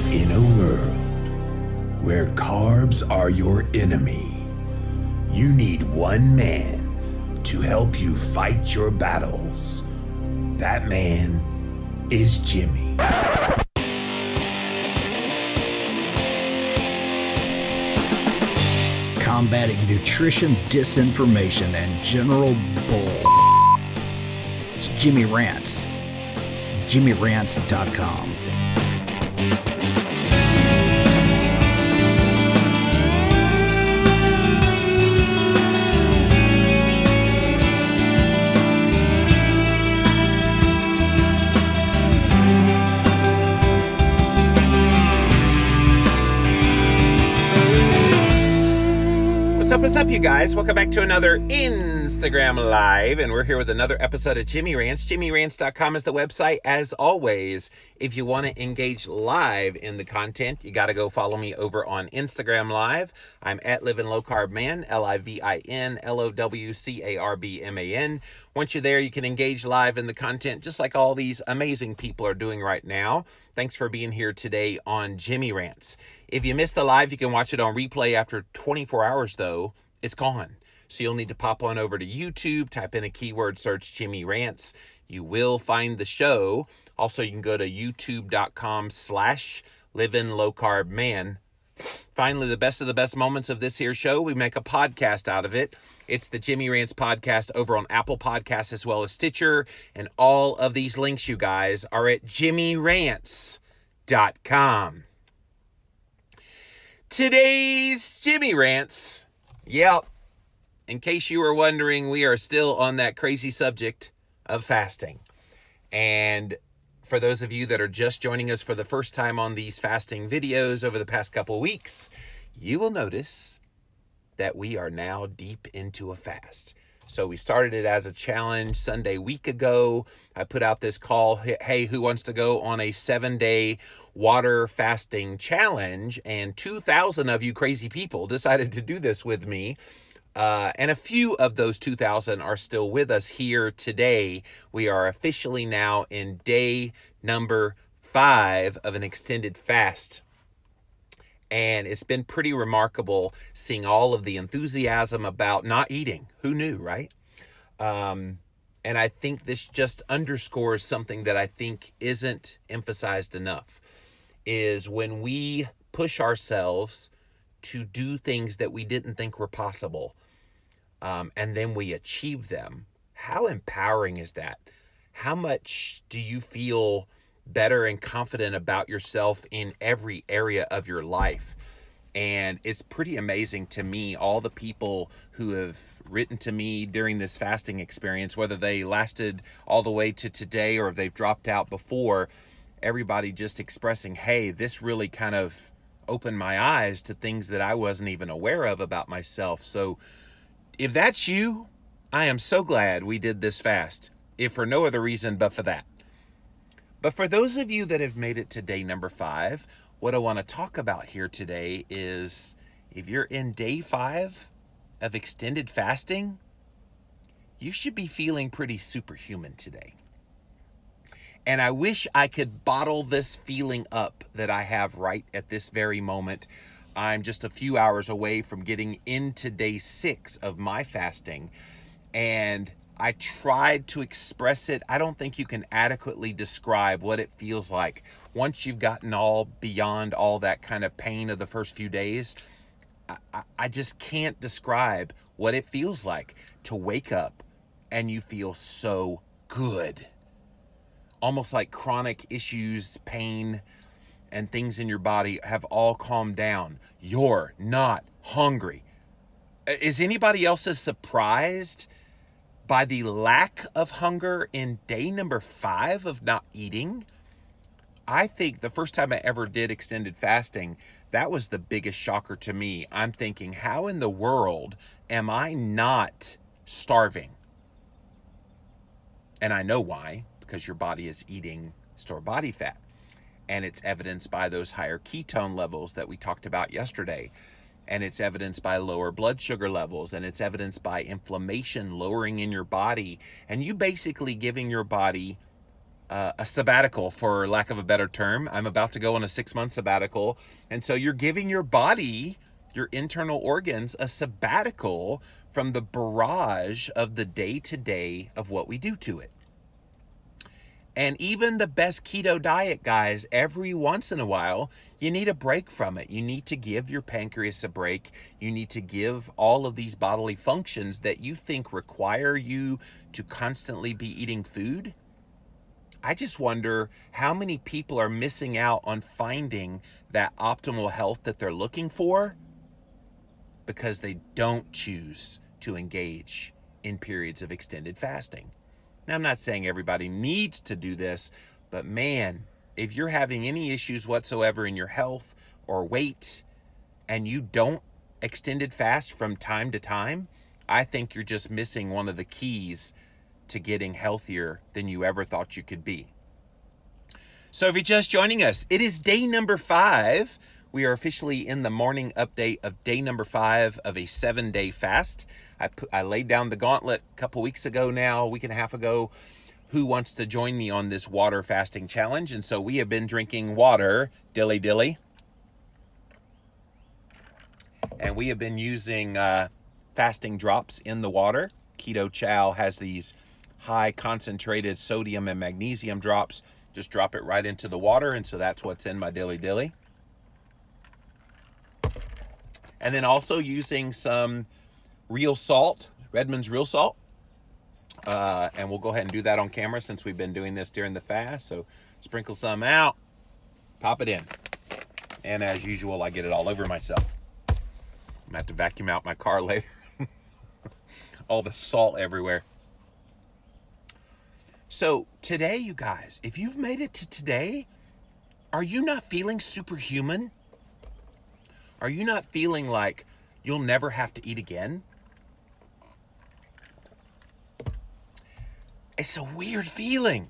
In a world where carbs are your enemy, you need one man to help you fight your battles. That man is Jimmy. Combating nutrition disinformation and general bull. It's Jimmy Rants. JimmyRants.com. What's up, you guys? Welcome back to another Instagram Live, and we're here with another episode of Jimmy Rants. JimmyRants.com is the website. As always, if you want to engage live in the content, you got to go follow me over on Instagram Live. I'm at Living Low Carb Man, LIVINLOWCARBMAN. Once you're there, you can engage live in the content, just like all these amazing people are doing right now. Thanks for being here today on Jimmy Rants. If you missed the live, you can watch it on replay after 24 hours, though. It's gone. So you'll need to pop on over to YouTube, type in a keyword search Jimmy Rants. You will find the show. Also, you can go to youtube.com/livinglowcarbman. Finally, the best of the best moments of this here show, we make a podcast out of it. It's the Jimmy Rants podcast over on Apple Podcasts as well as Stitcher. And all of these links, you guys, are at jimmyrants.com. Today's Jimmy Rants. Yep. In case you were wondering, we are still on that crazy subject of fasting. And for those of you that are just joining us for the first time on these fasting videos over the past couple of weeks, you will notice that we are now deep into a fast. So we started it as a challenge Sunday week ago. I put out this call, hey, who wants to go on a 7-day water fasting challenge? And 2,000 of you crazy people decided to do this with me. And a few of those 2,000 are still with us here today. We are officially now in day number 5 of an extended fast. And it's been pretty remarkable seeing all of the enthusiasm about not eating. Who knew, right? And I think this just underscores something that I think isn't emphasized enough, is when we push ourselves to do things that we didn't think were possible, and then we achieve them. How empowering is that? How much do you feel better and confident about yourself in every area of your life? And it's pretty amazing to me, all the people who have written to me during this fasting experience, whether they lasted all the way to today or if they've dropped out before, everybody just expressing, hey, this really kind of opened my eyes to things that I wasn't even aware of about myself. So if that's you, I am so glad we did this fast, if for no other reason but for that. But for those of you that have made it to day number 5, what I want to talk about here today is if you're in day 5 of extended fasting, you should be feeling pretty superhuman today. And I wish I could bottle this feeling up that I have right at this very moment. I'm just a few hours away from getting into day 6 of my fasting, and I tried to express it. I don't think you can adequately describe what it feels like once you've gotten all beyond all that kind of pain of the first few days. I just can't describe what it feels like to wake up and you feel so good. Almost like chronic issues, pain, and things in your body have all calmed down. You're not hungry. Is anybody else as surprised by the lack of hunger in day number 5 of not eating? I think the first time I ever did extended fasting, that was the biggest shocker to me. I'm thinking, how in the world am I not starving? And I know why, because your body is eating stored body fat. And it's evidenced by those higher ketone levels that we talked about yesterday. And it's evidenced by lower blood sugar levels, and it's evidenced by inflammation lowering in your body, and you basically giving your body a sabbatical, for lack of a better term. I'm about to go on a 6-month sabbatical. And so you're giving your body, your internal organs, a sabbatical from the barrage of the day-to-day of what we do to it. And even the best keto diet, guys, every once in a while, you need a break from it. You need to give your pancreas a break. You need to give all of these bodily functions that you think require you to constantly be eating food. I just wonder how many people are missing out on finding that optimal health that they're looking for because they don't choose to engage in periods of extended fasting. Now, I'm not saying everybody needs to do this, but man, if you're having any issues whatsoever in your health or weight and you don't extended fast from time to time, I think you're just missing one of the keys to getting healthier than you ever thought you could be. So if you're just joining us, it is day number 5. We are officially in the morning update of day number 5 of a 7-day fast. I laid down the gauntlet a couple weeks ago now, a week and a half ago. Who wants to join me on this water fasting challenge? And so we have been drinking water, dilly. And we have been using fasting drops in the water. Keto Chow has these high concentrated sodium and magnesium drops. Just drop it right into the water. And so that's what's in my dilly. And then also using some real salt, Redmond's real salt. And we'll go ahead and do that on camera since we've been doing this during the fast. So sprinkle some out, pop it in. And as usual, I get it all over myself. I'm gonna have to vacuum out my car later. All the salt everywhere. So today, you guys, if you've made it to today, are you not feeling superhuman? Are you not feeling like you'll never have to eat again? It's a weird feeling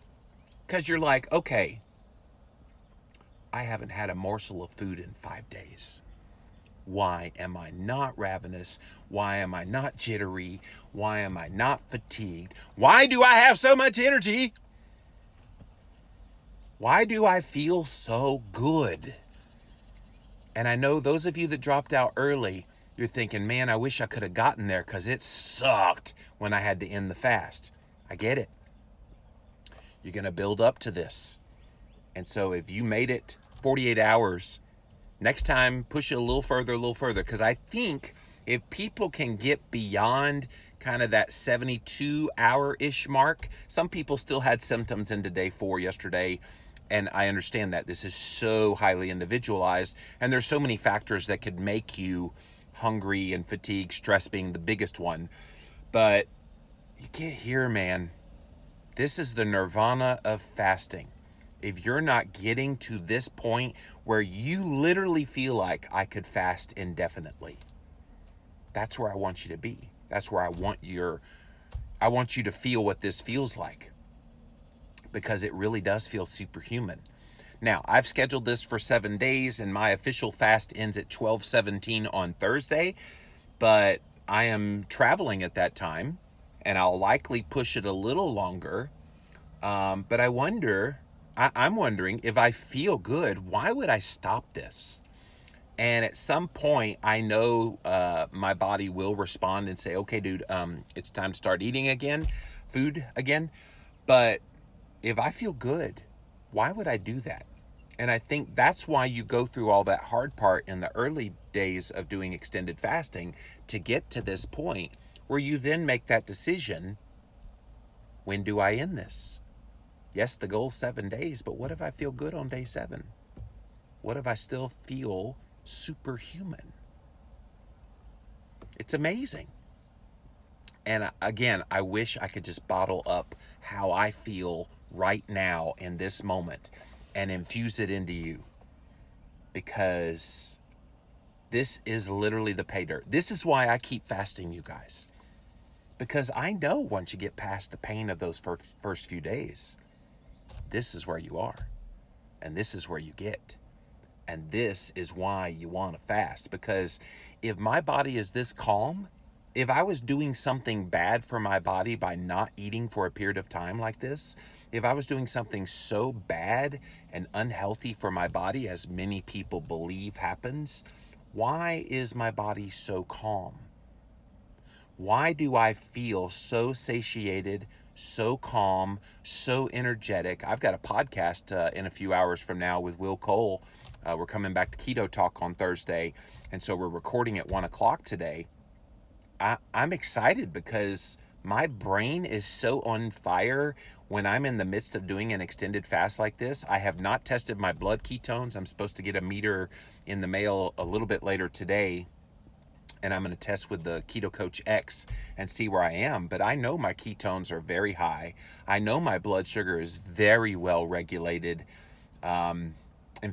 because you're like, okay, I haven't had a morsel of food in 5 days. Why am I not ravenous? Why am I not jittery? Why am I not fatigued? Why do I have so much energy? Why do I feel so good? And I know those of you that dropped out early, you're thinking, man, I wish I could have gotten there because it sucked when I had to end the fast. I get it. You're going to build up to this. And so if you made it 48 hours, next time push it a little further, because I think if people can get beyond kind of that 72-hour-ish mark, some people still had symptoms into day 4 yesterday. And I understand that this is so highly individualized, and there's so many factors that could make you hungry and fatigued, stress being the biggest one. But you get here, man. This is the nirvana of fasting. If you're not getting to this point where you literally feel like I could fast indefinitely, that's where I want you to be. That's where I want you to feel what this feels like. Because it really does feel superhuman. Now, I've scheduled this for 7 days, and my official fast ends at 12:17 on Thursday, but I am traveling at that time, and I'll likely push it a little longer. But I'm wondering if I feel good, why would I stop this? And at some point, I know my body will respond and say, okay, dude, it's time to start eating food again. But if I feel good, why would I do that? And I think that's why you go through all that hard part in the early days of doing extended fasting to get to this point where you then make that decision, when do I end this? Yes, the goal's 7 days, but what if I feel good on day 7? What if I still feel superhuman? It's amazing. And again, I wish I could just bottle up how I feel right now in this moment and infuse it into you, because this is literally the pay dirt. This is why I keep fasting, you guys, because I know once you get past the pain of those first few days, this is where you are, and this is where you get, and this is why you want to fast. Because if my body is this calm if I was doing something bad for my body by not eating for a period of time like this, if I was doing something so bad and unhealthy for my body, as many people believe happens, why is my body so calm? Why do I feel so satiated, so calm, so energetic? I've got a podcast in a few hours from now with Will Cole. We're coming back to Keto Talk on Thursday, and so we're recording at 1 o'clock today. I'm excited because my brain is so on fire when I'm in the midst of doing an extended fast like this. I have not tested my blood ketones. I'm supposed to get a meter in the mail a little bit later today, and I'm going to test with the Keto Coach X and see where I am. But I know my ketones are very high. I know my blood sugar is very well regulated. In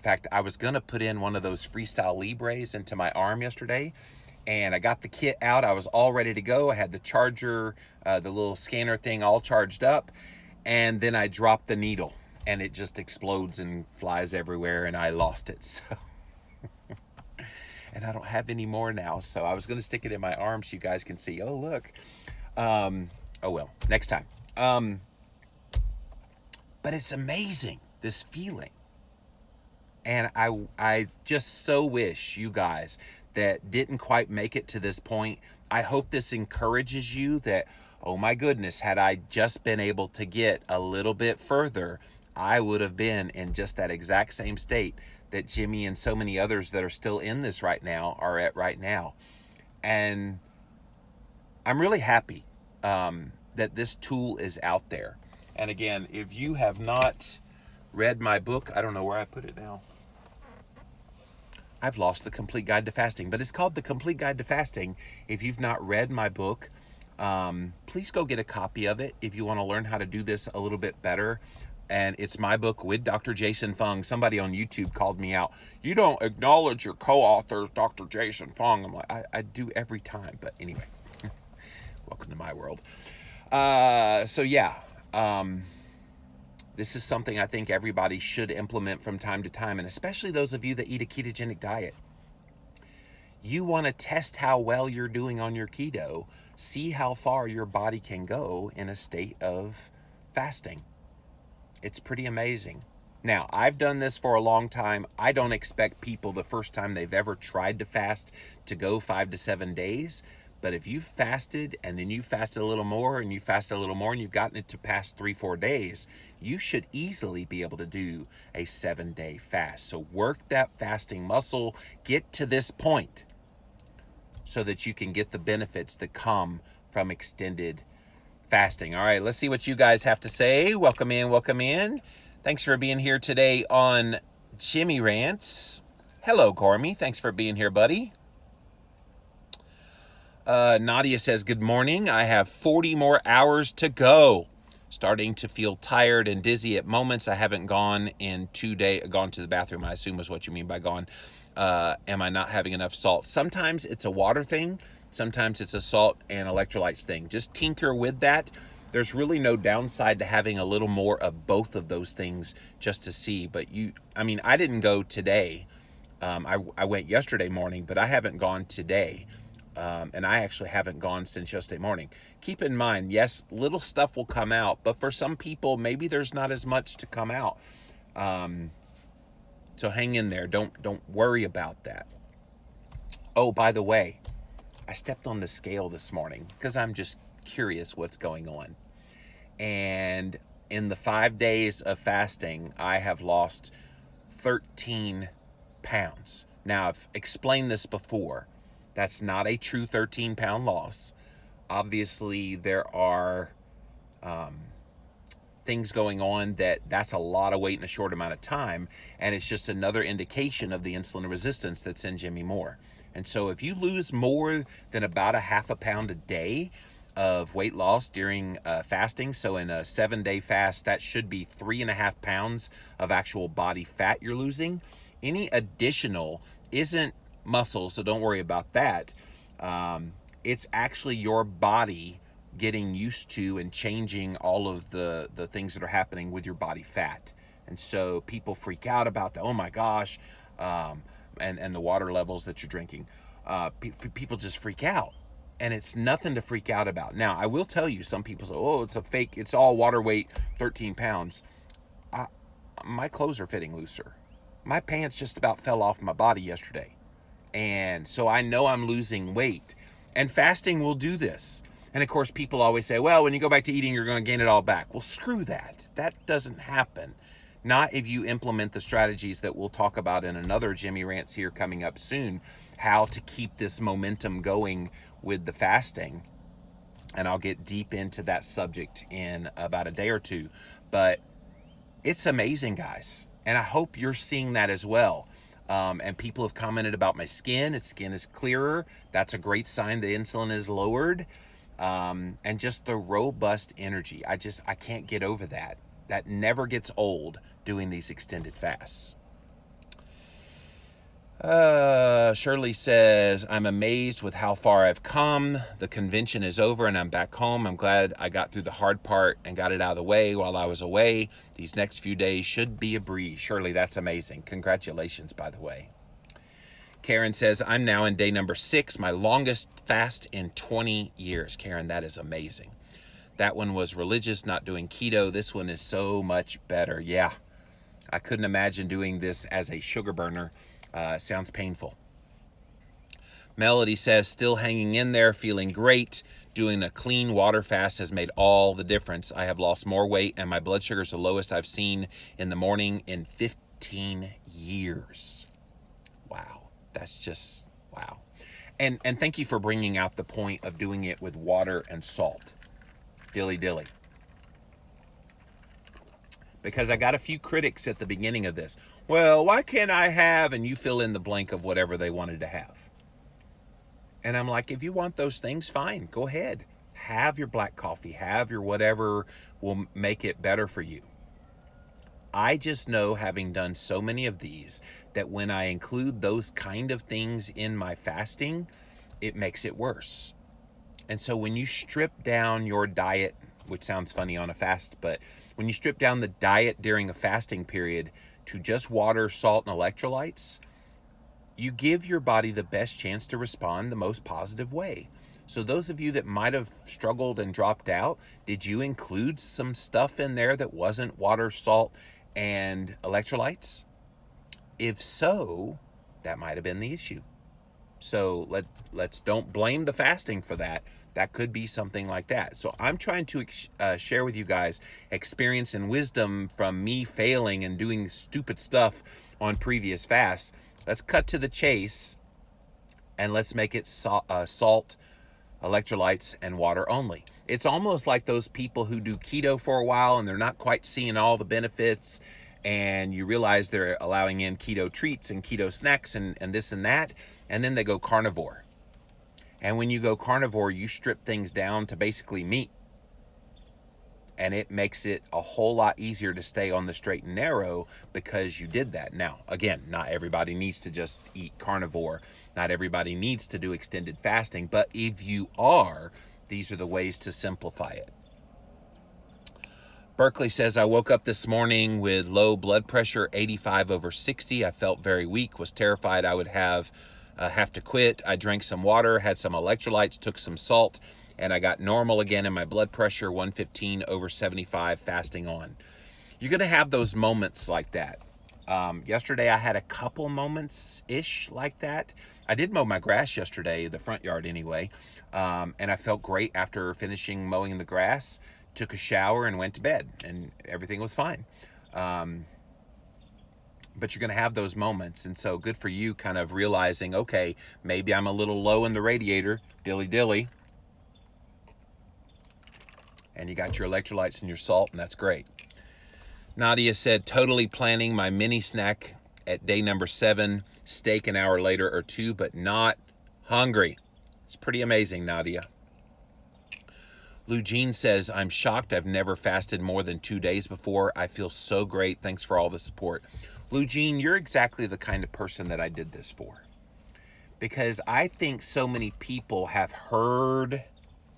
fact, I was going to put in one of those Freestyle Libres into my arm yesterday, and I got the kit out. I was all ready to go. I had the charger, the little scanner thing all charged up, and then I dropped the needle, and it just explodes and flies everywhere, and I lost it. So, and I don't have any more now. So I was going to stick it in my arm so you guys can see. Oh, look. Oh, well, next time. But it's amazing, this feeling. And I just so wish you guys that didn't quite make it to this point, I hope this encourages you that, oh my goodness, had I just been able to get a little bit further, I would have been in just that exact same state that Jimmy and so many others that are still in this right now are at right now. And I'm really happy that this tool is out there. And again, if you have not read my book, I don't know where I put it now. I've lost the Complete Guide to Fasting, but it's called The Complete Guide to Fasting. If you've not read my book, please go get a copy of it if you want to learn how to do this a little bit better. And it's my book with Dr. Jason Fung. Somebody on YouTube called me out. You don't acknowledge your co-author, Dr. Jason Fung. I'm like, I do every time. But anyway, welcome to my world. So yeah, this is something I think everybody should implement from time to time, and especially those of you that eat a ketogenic diet. You want to test how well you're doing on your keto, see how far your body can go in a state of fasting. It's pretty amazing. Now, I've done this for a long time. I don't expect people the first time they've ever tried to fast to go 5 to 7 days. But if you fasted and then you fasted a little more and you fasted a little more and you've gotten it to past 3-4 days, you should easily be able to do a 7-day fast. So work that fasting muscle, get to this point so that you can get the benefits that come from extended fasting. All right, let's see what you guys have to say. Welcome in, welcome in. Thanks for being here today on Jimmy Rants. Hello, Gormy. Thanks for being here, buddy. Nadia says, good morning. I have 40 more hours to go. Starting to feel tired and dizzy at moments. I haven't gone in 2 days, gone to the bathroom, I assume is what you mean by gone. Am I not having enough salt? Sometimes it's a water thing. Sometimes it's a salt and electrolytes thing. Just tinker with that. There's really no downside to having a little more of both of those things just to see. But I didn't go today. I went yesterday morning, but I haven't gone today. And I actually haven't gone since yesterday morning. Keep in mind, yes, little stuff will come out, but for some people, maybe there's not as much to come out. So hang in there. Don't worry about that. Oh, by the way, I stepped on the scale this morning because I'm just curious what's going on. And in the 5 days of fasting, I have lost 13 pounds. Now, I've explained this before. That's not a true 13-pound loss. Obviously, there are things going on that's a lot of weight in a short amount of time, and it's just another indication of the insulin resistance that's in Jimmy Moore. And so if you lose more than about a half a pound a day of weight loss during fasting, so in a 7-day fast, that should be 3.5 pounds of actual body fat you're losing. Any additional isn't muscle, so don't worry about that. It's actually your body getting used to and changing all of the things that are happening with your body fat. And so people freak out about the, oh my gosh, and the water levels that you're drinking. People just freak out. and it's nothing to freak out about. Now, I will tell you, some people say, oh, it's a fake, it's all water weight, 13 pounds. My clothes are fitting looser. My pants just about fell off my body yesterday. And so I know I'm losing weight. And fasting will do this. And of course, people always say, well, when you go back to eating, you're going to gain it all back. Well, screw that. That doesn't happen. Not if you implement the strategies that we'll talk about in another Jimmy Rants here coming up soon, how to keep this momentum going with the fasting. And I'll get deep into that subject in about a day or two. But it's amazing, guys. And I hope you're seeing that as well. And people have commented about my skin. Its skin is clearer. That's a great sign the insulin is lowered. And just the robust energy. I can't get over that. That never gets old doing these extended fasts. Shirley says, I'm amazed with how far I've come. The convention is over and I'm back home. I'm glad I got through the hard part and got it out of the way while I was away. These next few days should be a breeze. Shirley, that's amazing. Congratulations, by the way. Karen says, I'm now in day number 6, my longest fast in 20 years. Karen, that is amazing. That one was religious, not doing keto. This one is so much better. Yeah, I couldn't imagine doing this as a sugar burner. Sounds painful. Melody says, still hanging in there, feeling great. Doing a clean water fast has made all the difference. I have lost more weight and my blood sugar is the lowest I've seen in the morning in 15 years. Wow. That's just, wow. And thank you for bringing out the point of doing it with water and salt. Dilly dilly. Because I got a few critics at the beginning of this. Well, why can't I have, and you fill in the blank of whatever they wanted to have. And I'm like, if you want those things, fine, go ahead. Have your black coffee, have your whatever will make it better for you. I just know, having done so many of these, that when I include those kind of things in my fasting, it makes it worse. And so when you strip down your diet, which sounds funny on a fast, but when you strip down the diet during a fasting period to just water, salt, and electrolytes, you give your body the best chance to respond the most positive way. So those of you that might have struggled and dropped out, did you include some stuff in there that wasn't water, salt, and electrolytes? If so, that might have been the issue. So let's don't blame the fasting for that. That could be something like that. So I'm trying to share with you guys experience and wisdom from me failing and doing stupid stuff on previous fasts. Let's cut to the chase and let's make it salt, electrolytes, and water only. It's almost like those people who do keto for a while and they're not quite seeing all the benefits, and you realize they're allowing in keto treats and keto snacks and this and that, and then they go carnivore. And when you go carnivore, you strip things down to basically meat. And it makes it a whole lot easier to stay on the straight and narrow because you did that. Now, again, not everybody needs to just eat carnivore. Not everybody needs to do extended fasting. But if you are, these are the ways to simplify it. Berkeley says, I woke up this morning with low blood pressure, 85/60. I felt very weak, was terrified I would have to quit. I drank some water, had some electrolytes, took some salt, and I got normal again in my blood pressure, 115/75, fasting on. You're going to have those moments like that. Yesterday I had a couple moments-ish like that. I did mow my grass yesterday, the front yard anyway, and I felt great after finishing mowing the grass. Took a shower and went to bed, and everything was fine. But you're going to have those moments, and so good for you kind of realizing, okay, maybe I'm a little low in the radiator, dilly dilly, and you got your electrolytes and your salt, and that's great. Nadia said, totally planning my mini snack at day number 7, steak an hour later or 2, but not hungry. It's pretty amazing, Nadia. Lou Jean says, I'm shocked. I've never fasted more than 2 days before. I feel so great. Thanks for all the support. Lou Jean, you're exactly the kind of person that I did this for. Because I think so many people have heard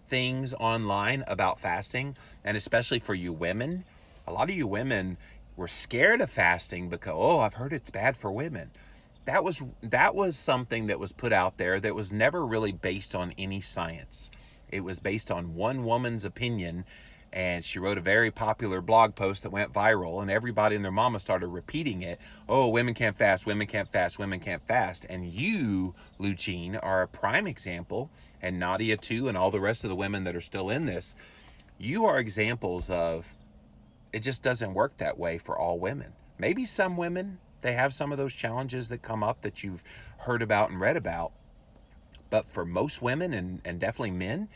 things online about fasting, and especially for you women. A lot of you women were scared of fasting because, oh, I've heard it's bad for women. that was something that was put out there that was never really based on any science. It was based on one woman's opinion, and she wrote a very popular blog post that went viral, and everybody and their mama started repeating it. Oh, women can't fast, women can't fast, women can't fast. And you, Lucine, are a prime example, and Nadia too, and all the rest of the women that are still in this. You are examples of it just doesn't work that way for all women. Maybe some women, they have some of those challenges that come up that you've heard about and read about. But for most women and definitely men,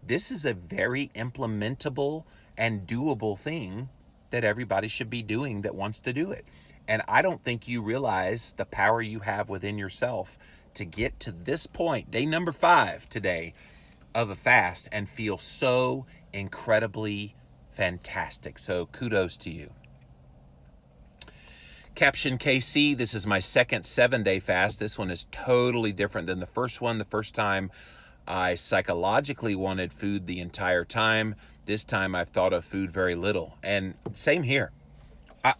this is a very implementable and doable thing that everybody should be doing that wants to do it. And I don't think you realize the power you have within yourself to get to this point, day number 5 today of a fast, and feel so incredibly fantastic. So kudos to you. Caption KC, this is my second 7-day fast. This one is totally different than the first one. The first time I psychologically wanted food the entire time. This time I've thought of food very little. And same here.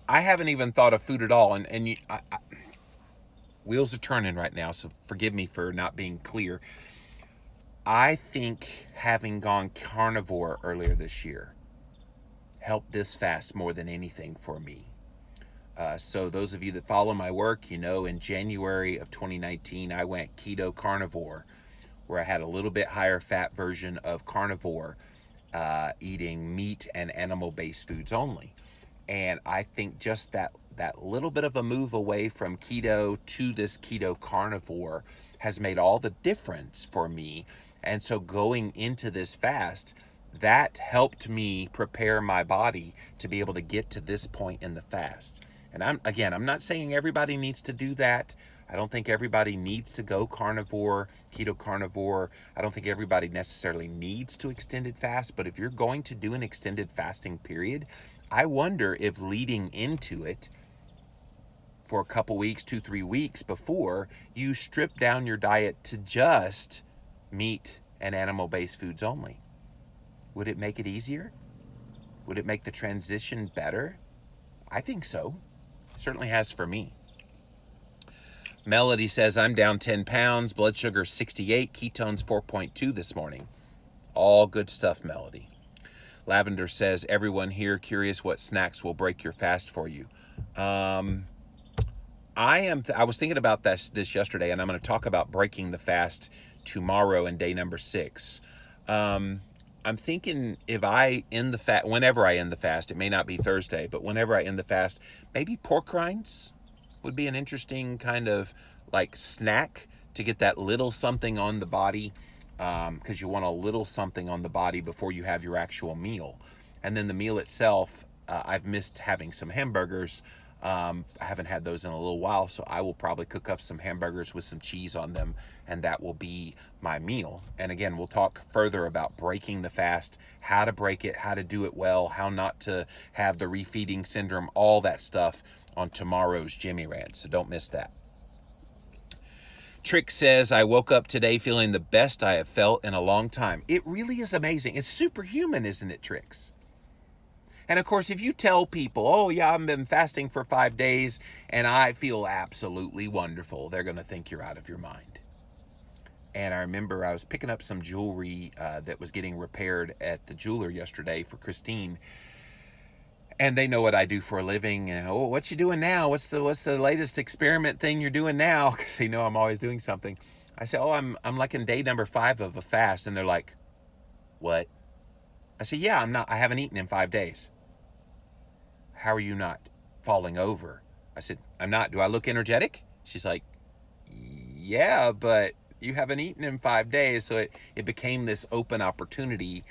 I haven't even thought of food at all. And wheels are turning right now, so forgive me for not being clear. I think having gone carnivore earlier this year helped this fast more than anything for me. So those of you that follow my work, in January of 2019, I went keto carnivore, where I had a little bit higher fat version of carnivore, eating meat and animal-based foods only. And I think just that little bit of a move away from keto to this keto carnivore has made all the difference for me. And so going into this fast, that helped me prepare my body to be able to get to this point in the fast. And I'm not saying everybody needs to do that. I don't think everybody needs to go carnivore, keto carnivore. I don't think everybody necessarily needs to extended fast. But if you're going to do an extended fasting period, I wonder if leading into it for a couple weeks, 2-3 weeks before, you strip down your diet to just meat and animal-based foods only. Would it make it easier? Would it make the transition better? I think so. Certainly has for me. Melody says, I'm down 10 pounds, blood sugar 68, ketones 4.2 this morning. All good stuff, Melody. Lavender says, everyone here curious what snacks will break your fast for you. I was thinking about this yesterday, and I'm going to talk about breaking the fast tomorrow in day number 6. I'm thinking if I end the fast, whenever I end the fast, it may not be Thursday, but whenever I end the fast, maybe pork rinds would be an interesting kind of like snack to get that little something on the body, because you want a little something on the body before you have your actual meal. And then the meal itself, I've missed having some hamburgers. I haven't had those in a little while, so I will probably cook up some hamburgers with some cheese on them, and that will be my meal. And again, we'll talk further about breaking the fast, how to break it, how to do it well, how not to have the refeeding syndrome, all that stuff on tomorrow's Jimmy Rant, so don't miss that. Trick says, I woke up today feeling the best I have felt in a long time. It really is amazing. It's superhuman, isn't it, Tricks? And of course, if you tell people, oh yeah, I've been fasting for 5 days and I feel absolutely wonderful, they're going to think you're out of your mind. And I remember I was picking up some jewelry that was getting repaired at the jeweler yesterday for Christine. And they know what I do for a living. And, oh, what you doing now? What's the latest experiment thing you're doing now? Because they know I'm always doing something. I say, oh, I'm like in day number 5 of a fast. And they're like, what? I say, yeah, I'm not. I haven't eaten in 5 days. How are you not falling over? I said, I'm not. Do I look energetic? She's like, yeah, but you haven't eaten in 5 days. So it became this open opportunity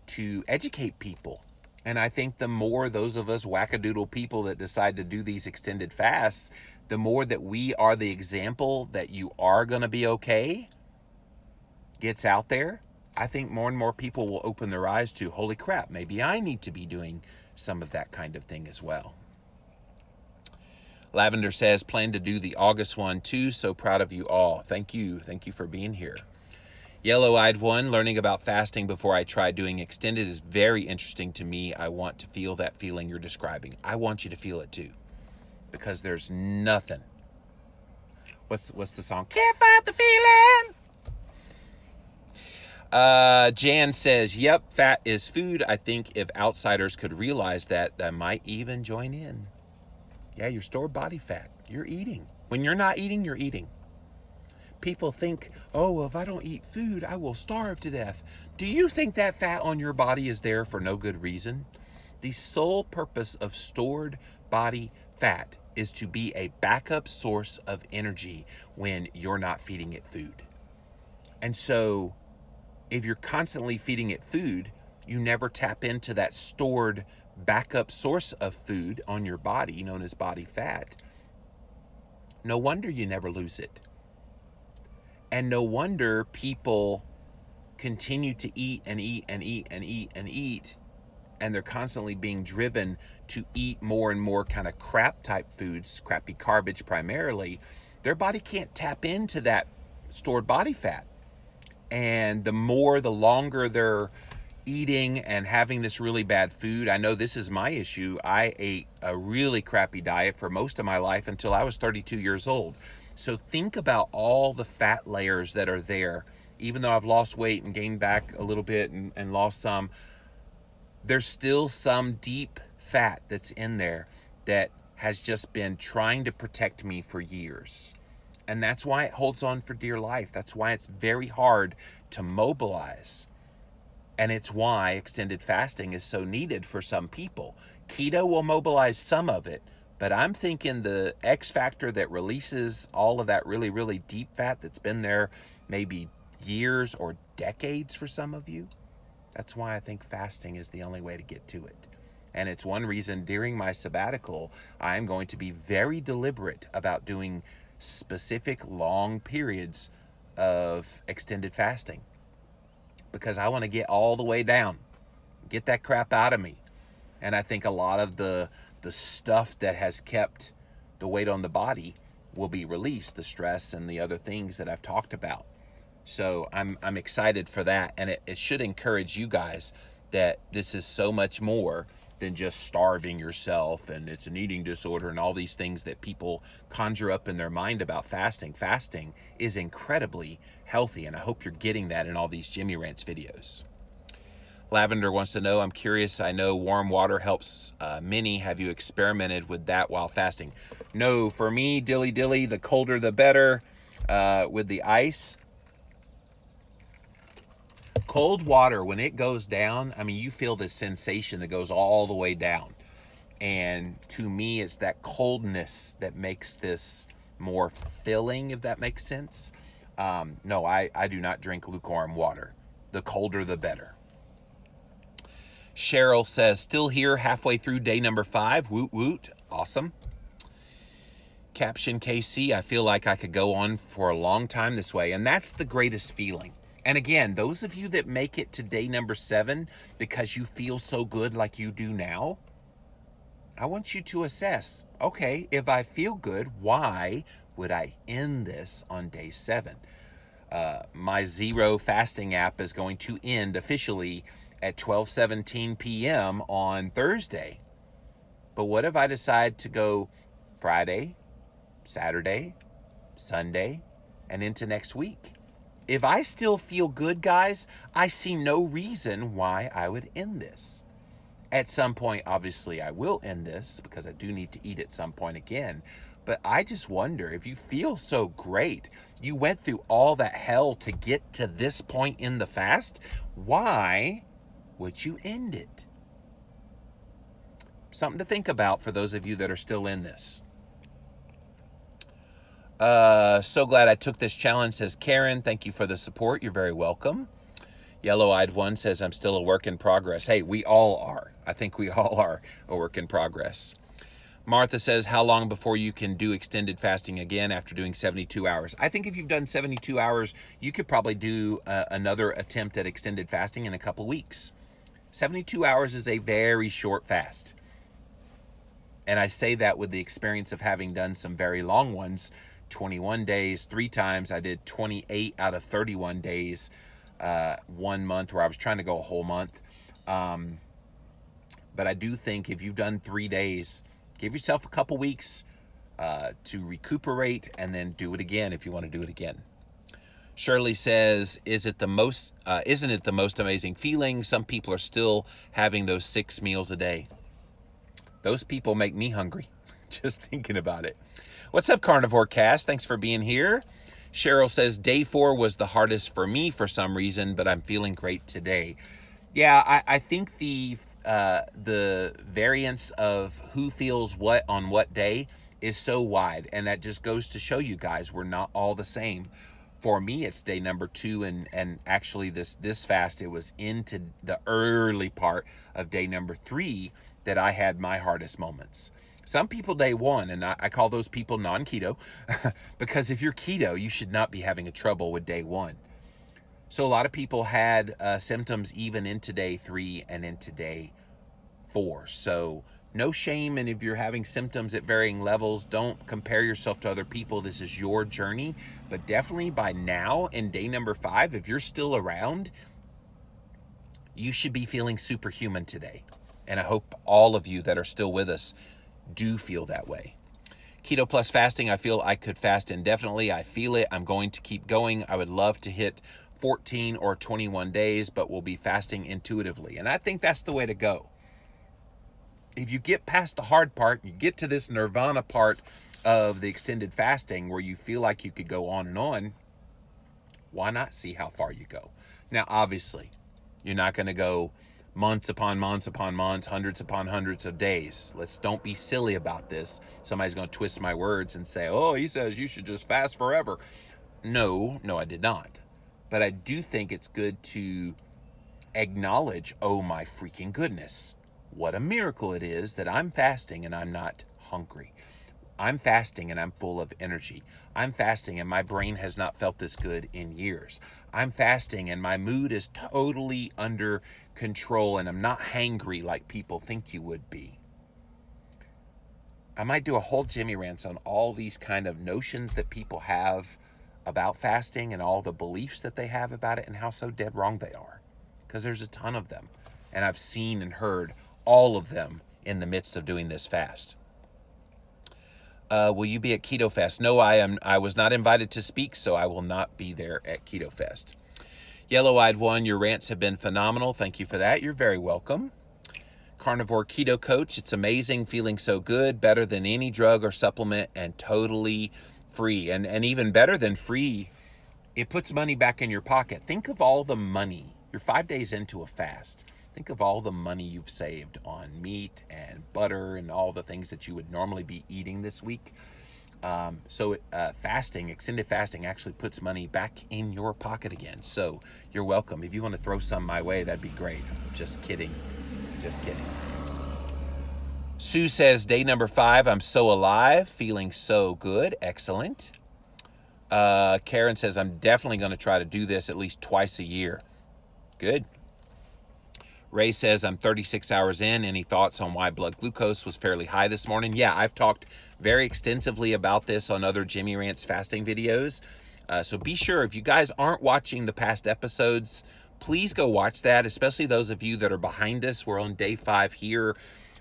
to educate people. And I think the more those of us wackadoodle people that decide to do these extended fasts, the more that we are the example that you are going to be okay gets out there, I think more and more people will open their eyes to, holy crap, maybe I need to be doing some of that kind of thing as well. Lavender says, plan to do the August one too. So proud of you all. Thank you. Thank you for being here. Yellow-eyed one, learning about fasting before I try doing extended is very interesting to me. I want to feel that feeling you're describing. I want you to feel it too, because there's nothing what's the song? Can't fight the feeling. Jan says, yep, fat is food. I think if outsiders could realize that, they might even join in. Yeah, your stored body fat. You're eating. When you're not eating, you're eating. People think, oh, well, if I don't eat food, I will starve to death. Do you think that fat on your body is there for no good reason? The sole purpose of stored body fat is to be a backup source of energy when you're not feeding it food. And so if you're constantly feeding it food, you never tap into that stored backup source of food on your body, known as body fat. No wonder you never lose it. And no wonder people continue to eat and eat and eat and eat and eat, and they're constantly being driven to eat more and more kind of crap type foods, crappy garbage primarily. Their body can't tap into that stored body fat. And the longer they're eating and having this really bad food, I know this is my issue. I ate a really crappy diet for most of my life until I was 32 years old. So think about all the fat layers that are there. Even though I've lost weight and gained back a little bit and lost some, there's still some deep fat that's in there that has just been trying to protect me for years. And that's why it holds on for dear life. That's why it's very hard to mobilize. And it's why extended fasting is so needed for some people. Keto will mobilize some of it, but I'm thinking the X factor that releases all of that really, really deep fat that's been there maybe years or decades for some of you, that's why I think fasting is the only way to get to it. And it's one reason during my sabbatical, I'm going to be very deliberate about doing specific long periods of extended fasting, because I want to get all the way down, get that crap out of me. And I think a lot of the stuff that has kept the weight on the body will be released, the stress and the other things that I've talked about. So I'm excited for that. And it should encourage you guys that this is so much more than just starving yourself and it's an eating disorder and all these things that people conjure up in their mind about fasting. Fasting is incredibly healthy, and I hope you're getting that in all these Jimmy Rants videos. Lavender wants to know, I'm curious, I know warm water helps many. Have you experimented with that while fasting? No, for me, dilly, the colder the better. With the ice, cold water, when it goes down, I mean, you feel this sensation that goes all the way down. And to me, it's that coldness that makes this more filling, if that makes sense. No, I do not drink lukewarm water. The colder, the better. Cheryl says, still here halfway through day number 5. Woot woot. Awesome. Caption KC, I feel like I could go on for a long time this way. And that's the greatest feeling. And again, those of you that make it to day number 7 because you feel so good like you do now, I want you to assess, okay, if I feel good, why would I end this on day 7? My Zero fasting app is going to end officially at 12:17 p.m. on Thursday. But what if I decide to go Friday, Saturday, Sunday, and into next week? If I still feel good, guys, I see no reason why I would end this. At some point, obviously, I will end this because I do need to eat at some point again. But I just wonder, if you feel so great, you went through all that hell to get to this point in the fast, why would you end it? Something to think about for those of you that are still in this. So glad I took this challenge, says Karen. Thank you for the support. You're very welcome. Yellow-eyed one says, I'm still a work in progress. Hey, we all are. I think we all are a work in progress. Martha says, how long before you can do extended fasting again after doing 72 hours? I think if you've done 72 hours, you could probably do another attempt at extended fasting in a couple weeks. 72 hours is a very short fast. And I say that with the experience of having done some very long ones, 21 days, 3 times. I did 28 out of 31 days, 1 month where I was trying to go a whole month. But I do think if you've done 3 days, give yourself a couple weeks, to recuperate, and then do it again if you want to do it again. Shirley says, isn't it the most amazing feeling? Some people are still having those 6 meals a day. Those people make me hungry just thinking about it. What's up, Carnivore Cast? Thanks for being here. Cheryl says, day 4 was the hardest for me for some reason, but I'm feeling great today. Yeah, I think the variance of who feels what on what day is so wide, and that just goes to show you guys we're not all the same. For me, it's day number 2, and actually this fast, it was into the early part of day number 3 that I had my hardest moments. Some people day 1, and I call those people non-keto, because if you're keto, you should not be having a trouble with day 1. So a lot of people had symptoms even into day 3 and into day 4. So no shame, and if you're having symptoms at varying levels, don't compare yourself to other people. This is your journey. But definitely by now, in day number 5, if you're still around, you should be feeling superhuman today. And I hope all of you that are still with us do feel that way. Keto plus fasting, I feel I could fast indefinitely. I feel it. I'm going to keep going. I would love to hit 14 or 21 days, but we'll be fasting intuitively. And I think that's the way to go. If you get past the hard part, you get to this nirvana part of the extended fasting where you feel like you could go on, why not see how far you go? Now, obviously, you're not going to go months upon months upon months, hundreds upon hundreds of days. Don't be silly about this. Somebody's going to twist my words and say, oh, he says you should just fast forever. No, I did not. But I do think it's good to acknowledge, oh my freaking goodness, what a miracle it is that I'm fasting and I'm not hungry. I'm fasting and I'm full of energy. I'm fasting and my brain has not felt this good in years. I'm fasting and my mood is totally under control and I'm not hangry like people think you would be. I might do a whole Jimmy Rants on all these kind of notions that people have about fasting and all the beliefs that they have about it and how so dead wrong they are. Because there's a ton of them. And I've seen and heard all of them in the midst of doing this fast. Will you be at Keto Fest? No, I was not invited to speak, so I will not be there at Keto Fest. Yellow-Eyed One, your rants have been phenomenal. Thank you for that. You're very welcome. Carnivore Keto Coach, it's amazing, feeling so good, better than any drug or supplement, and totally free. And even better than free, it puts money back in your pocket. Think of all the money. You're 5 days into a fast. Think of all the money you've saved on meat and butter and all the things that you would normally be eating this week. Fasting, extended fasting, actually puts money back in your pocket again. So you're welcome. If you want to throw some my way, that'd be great. Just kidding. Sue says, day number 5, I'm so alive, feeling so good. Excellent. Karen says, I'm definitely going to try to do this at least twice a year. Good. Ray says, I'm 36 hours in. Any thoughts on why blood glucose was fairly high this morning? Yeah, I've talked very extensively about this on other Jimmy Rants fasting videos. So be sure, if you guys aren't watching the past episodes, please go watch that, especially those of you that are behind us. We're on day 5 here,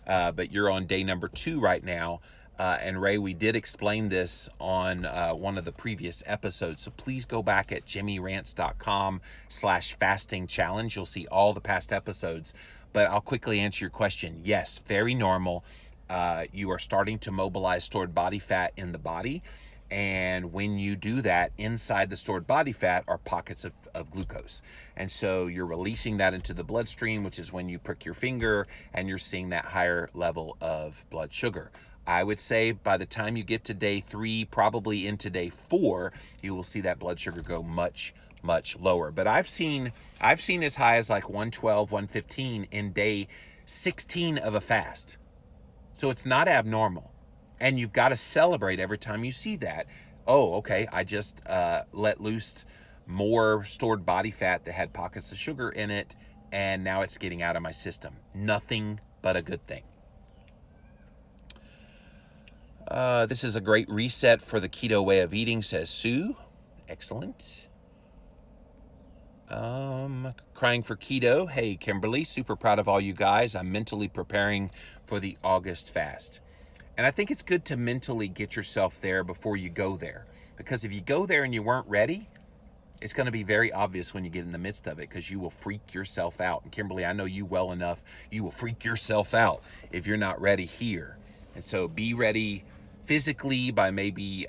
but you're on day number 2 right now. And Ray, we did explain this on one of the previous episodes. So please go back at jimmyrants.com/fasting challenge. You'll see all the past episodes, but I'll quickly answer your question. Yes, very normal. You are starting to mobilize stored body fat in the body. And when you do that, inside the stored body fat are pockets of glucose. And so you're releasing that into the bloodstream, which is when you prick your finger and you're seeing that higher level of blood sugar. I would say by the time you get to day 3, probably into day 4, you will see that blood sugar go much, much lower. But I've seen as high as like 112, 115 in day 16 of a fast. So it's not abnormal. And you've got to celebrate every time you see that. Oh, okay, I just let loose more stored body fat that had pockets of sugar in it, and now it's getting out of my system. Nothing but a good thing. This is a great reset for the keto way of eating, says Sue. Excellent. Crying for keto. Hey, Kimberly, super proud of all you guys. I'm mentally preparing for the August fast. And I think it's good to mentally get yourself there before you go there. Because if you go there and you weren't ready, it's going to be very obvious when you get in the midst of it, because you will freak yourself out. And Kimberly, I know you well enough. You will freak yourself out if you're not ready here. And so be ready physically by maybe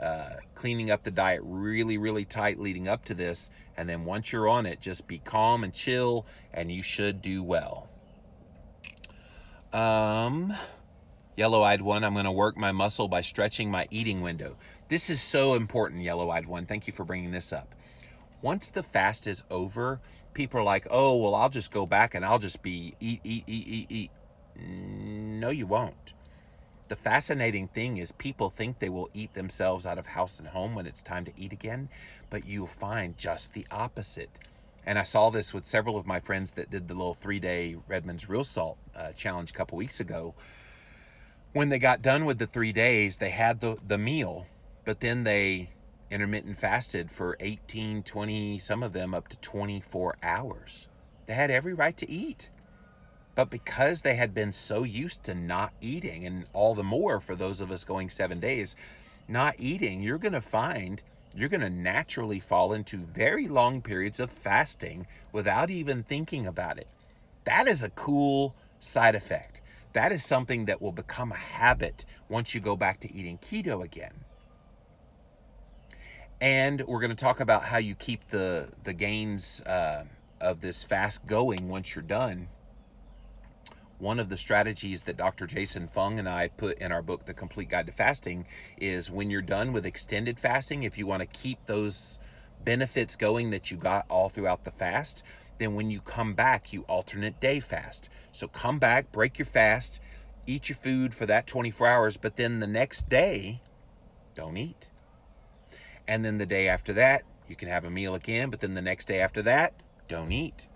cleaning up the diet really, really tight leading up to this. And then once you're on it, just be calm and chill, and you should do well. Yellow-eyed one, I'm going to work my muscle by stretching my eating window. This is so important, yellow-eyed one. Thank you for bringing this up. Once the fast is over, people are like, oh, well, I'll just go back and I'll just be eat. No, you won't. The fascinating thing is people think they will eat themselves out of house and home when it's time to eat again, but you'll find just the opposite. And I saw this with several of my friends that did the little 3-day Redmond's Real Salt challenge a couple weeks ago. When they got done with the 3 days, they had the meal, but then they intermittent fasted for 18, 20, some of them up to 24 hours. They had every right to eat. But because they had been so used to not eating, and all the more for those of us going 7 days, not eating, you're going to find you're going to naturally fall into very long periods of fasting without even thinking about it. That is a cool side effect. That is something that will become a habit once you go back to eating keto again. And we're going to talk about how you keep the gains of this fast going once you're done. One of the strategies that Dr. Jason Fung and I put in our book, The Complete Guide to Fasting, is when you're done with extended fasting, if you want to keep those benefits going that you got all throughout the fast, then when you come back, you alternate day fast. So come back, break your fast, eat your food for that 24 hours, but then the next day, don't eat. And then the day after that, you can have a meal again, but then the next day after that, don't eat.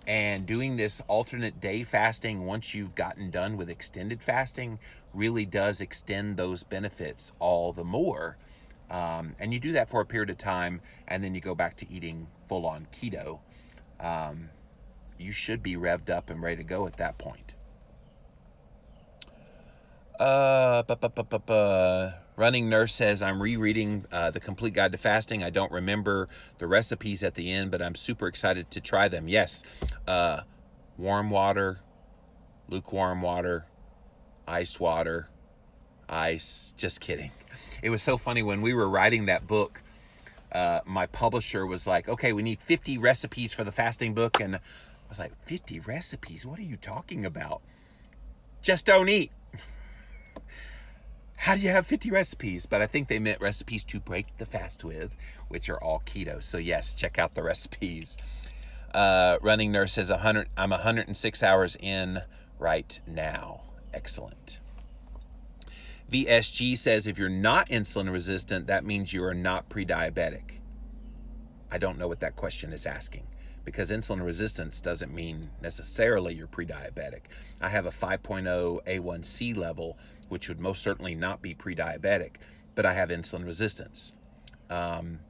And doing this alternate day fasting once you've gotten done with extended fasting really does extend those benefits all the more. And you do that for a period of time, and then you go back to eating full-on keto. You should be revved up and ready to go at that point. Running Nurse says, I'm rereading The Complete Guide to Fasting. I don't remember the recipes at the end, but I'm super excited to try them. Yes, warm water, lukewarm water, iced water, ice. Just kidding. It was so funny when we were writing that book. My publisher was like, okay, we need 50 recipes for the fasting book. And I was like, 50 recipes? What are you talking about? Just don't eat. How do you have 50 recipes? But I think they meant recipes to break the fast with, which are all keto. So yes, check out the recipes. Running Nurse says, I'm 106 hours in right now. Excellent. VSG says, if you're not insulin resistant, that means you are not pre-diabetic. I don't know what that question is asking, because insulin resistance doesn't mean necessarily you're pre-diabetic. I have a 5.0 A1C level, which would most certainly not be pre-diabetic, but I have insulin resistance. In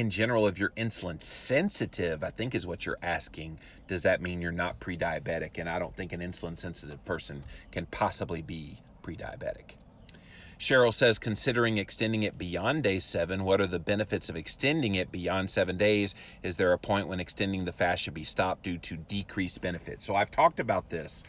general, if you're insulin sensitive, I think is what you're asking, does that mean you're not pre-diabetic? And I don't think an insulin sensitive person can possibly be pre-diabetic. Cheryl says, considering extending it beyond day 7, what are the benefits of extending it beyond 7 days? Is there a point when extending the fast should be stopped due to decreased benefits? So I've talked about this.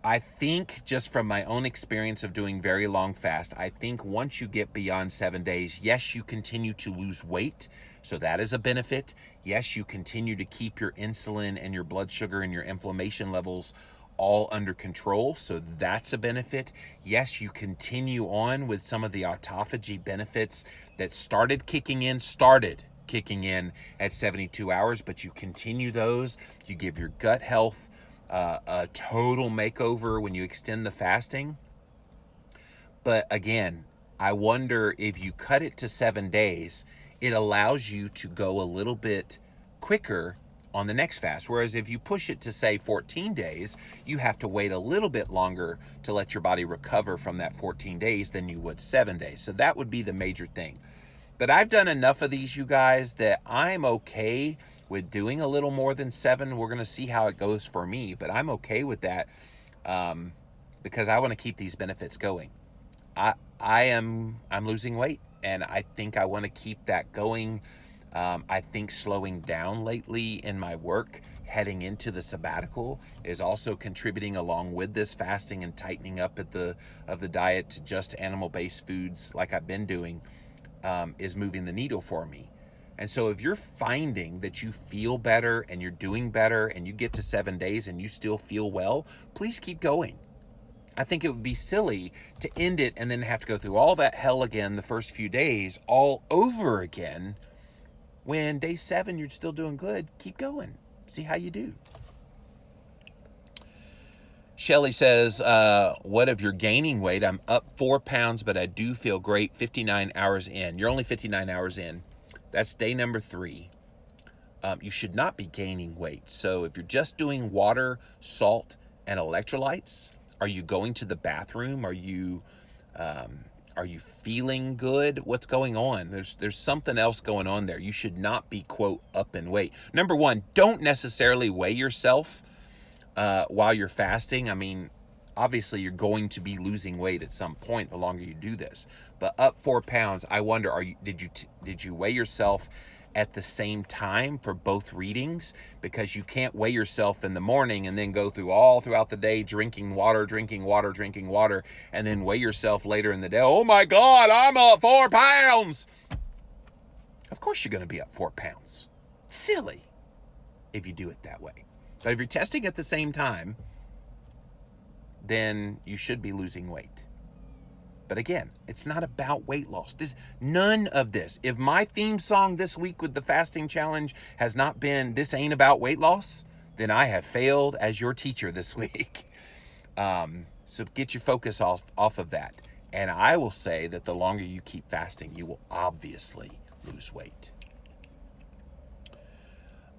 I think just from my own experience of doing very long fast, I think once you get beyond 7 days, yes, you continue to lose weight. So that is a benefit. Yes, you continue to keep your insulin and your blood sugar and your inflammation levels all under control. So that's a benefit. Yes, you continue on with some of the autophagy benefits that started kicking in at 72 hours, but you continue those. You give your gut health a total makeover when you extend the fasting. But again, I wonder if you cut it to 7 days, it allows you to go a little bit quicker on the next fast. Whereas if you push it to say 14 days, you have to wait a little bit longer to let your body recover from that 14 days than you would 7 days. So that would be the major thing. But I've done enough of these, you guys, that I'm okay with doing a little more than 7. We're going to see how it goes for me, but I'm okay with that. because I want to keep these benefits going. I'm losing weight, and I think I want to keep that going. I think slowing down lately in my work heading into the sabbatical is also contributing, along with this fasting and tightening up of the diet to just animal-based foods like I've been doing, is moving the needle for me. And so if you're finding that you feel better and you're doing better and you get to 7 days and you still feel well, please keep going. I think it would be silly to end it and then have to go through all that hell again the first few days all over again. When day 7 you're still doing good, keep going. See how you do. Shelly says, what if you're gaining weight? I'm up 4 pounds, but I do feel great 59 hours in. You're only 59 hours in. That's day number 3. You should not be gaining weight. So if you're just doing water, salt, and electrolytes, are you going to the bathroom? Are you feeling good? What's going on? There's something else going on there. You should not be, quote, up in weight. Number 1, don't necessarily weigh yourself while you're fasting. I mean, obviously you're going to be losing weight at some point the longer you do this. But up 4 pounds, I wonder, did you weigh yourself at the same time for both readings? Because you can't weigh yourself in the morning and then go throughout the day drinking water, and then weigh yourself later in the day. Oh my God, I'm up 4 pounds. Of course you're going to be up 4 pounds. It's silly if you do it that way. But if you're testing at the same time, then you should be losing weight. But again, it's not about weight loss. None of this. If my theme song this week with the fasting challenge has not been, this ain't about weight loss, then I have failed as your teacher this week. So get your focus off of that. And I will say that the longer you keep fasting, you will obviously lose weight.